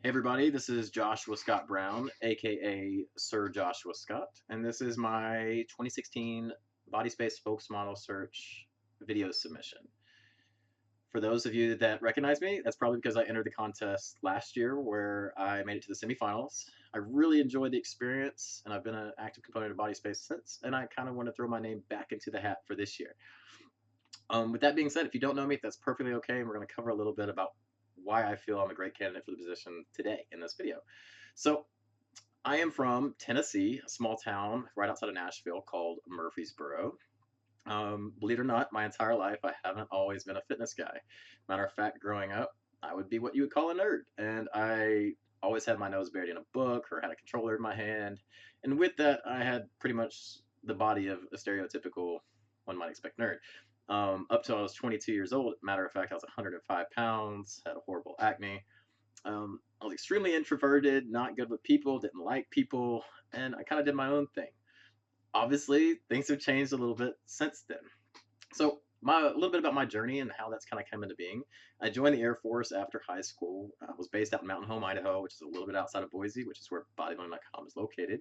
Hey everybody, this is Joshua Scott Brown, aka Sir Joshua Scott, and this is my 2016 Body Space Spokesmodel Search video submission. For those of you that recognize me, that's probably because I entered the contest last year where I made it to the semifinals. I really enjoyed the experience, and I've been an active component of Body Space since, and I kind of want to throw my name back into the hat for this year. With that being said, if you don't know me, that's perfectly okay, and we're going to cover a little bit about why I feel I'm a great candidate for the position today in this video. So, I am from Tennessee, a small town right outside of Nashville called Murfreesboro. Believe it or not, my entire life I haven't always been a fitness guy. Matter of fact, growing up, I would be what you would call a nerd, and I always had my nose buried in a book or had a controller in my hand. And with that, I had pretty much the body of a stereotypical, one might expect, nerd. Up till I was 22 years old. Matter of fact, I was 105 pounds, had a horrible acne. I was extremely introverted, not good with people, didn't like people, and I kind of did my own thing. Obviously, things have changed a little bit since then. So, a little bit about my journey and how that's kind of come into being. I joined the Air Force after high school. I was based out in Mountain Home, Idaho, which is a little bit outside of Boise, which is where bodybuilding.com is located.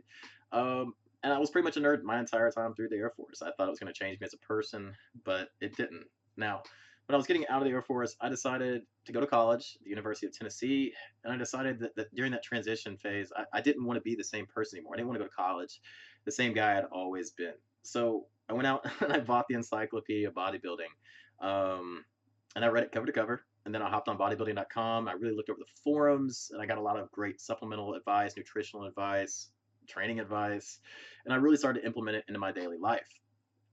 And I was pretty much a nerd my entire time through the Air Force. I thought it was going to change me as a person, but it didn't. Now, when I was getting out of the Air Force, I decided to go to college, the University of Tennessee, and I decided that during that transition phase, I didn't want to be the same person anymore. I didn't want to go to college the same guy I'd always been. So I went out and I bought the Encyclopedia of Bodybuilding, and I read it cover to cover. And then I hopped on bodybuilding.com. I really looked over the forums, and I got a lot of great supplemental advice, nutritional advice, training advice, and I really started to implement it into my daily life.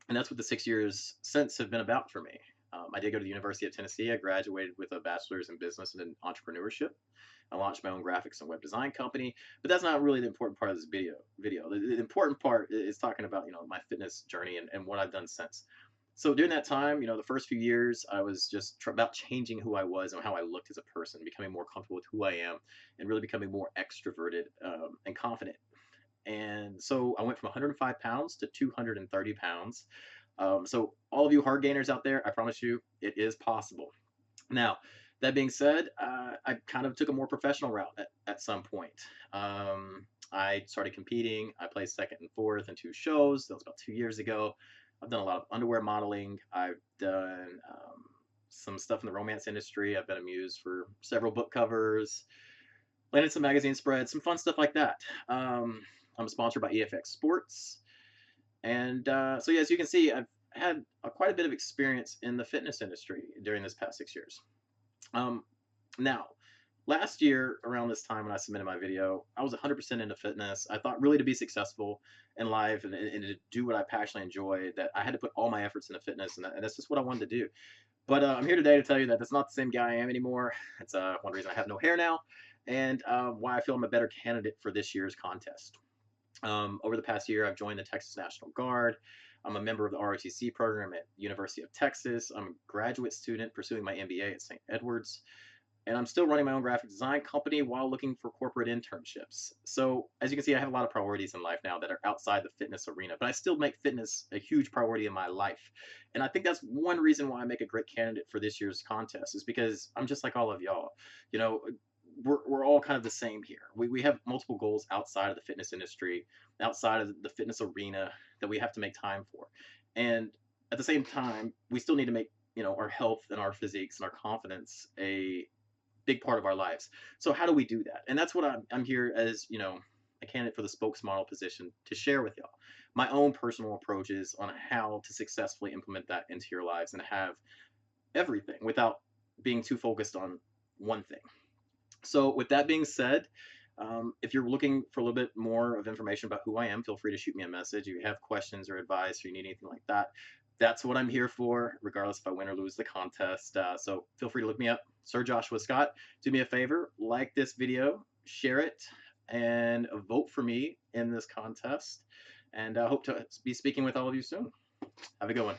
And that's what the 6 years since have been about for me. I did go to the University of Tennessee. I graduated with a bachelor's in business and in entrepreneurship. I launched my own graphics and web design company, but that's not really the important part of this video. The important part is talking about my fitness journey and what I've done since. So during that time, the first few years, I was just about changing who I was and how I looked as a person, becoming more comfortable with who I am, and really becoming more extroverted and confident. And so I went from 105 pounds to 230 pounds. So all of you hard gainers out there, I promise you, it is possible. Now, that being said, I kind of took a more professional route at some point. I started competing. I placed second and fourth in two shows. That was about 2 years ago. I've done a lot of underwear modeling. I've done some stuff in the romance industry. I've been a muse for several book covers, landed some magazine spreads, some fun stuff like that. I'm sponsored by EFX Sports. And so, yeah, as you can see, I've had quite a bit of experience in the fitness industry during this past 6 years. Now, last year around this time when I submitted my video, I was 100% into fitness. I thought really to be successful in life and to do what I passionately enjoy, that I had to put all my efforts into fitness, and that's just what I wanted to do. But I'm here today to tell you that that's not the same guy I am anymore. It's one reason I have no hair now, and why I feel I'm a better candidate for this year's contest. Over the past year, I've joined the Texas National Guard. I'm a member of the ROTC program at University of Texas. I'm a graduate student pursuing my MBA at St. Edwards. And I'm still running my own graphic design company while looking for corporate internships. So as you can see, I have a lot of priorities in life now that are outside the fitness arena, but I still make fitness a huge priority in my life. And I think that's one reason why I make a great candidate for this year's contest, is because I'm just like all of y'all. You know, we're all kind of the same here. We have multiple goals outside of the fitness industry, outside of the fitness arena, that we have to make time for. And at the same time, we still need to make, our health and our physiques and our confidence a big part of our lives. So how do we do that? And that's what I'm here as, a candidate for the spokesmodel position to share with y'all my own personal approaches on how to successfully implement that into your lives and have everything without being too focused on one thing. So with that being said, if you're looking for a little bit more of information about who I am, feel free to shoot me a message. If you have questions or advice or you need anything like that, that's what I'm here for, regardless if I win or lose the contest. So feel free to look me up, Sir Joshua Scott. Do me a favor, like this video, share it, and vote for me in this contest. And I hope to be speaking with all of you soon. Have a good one.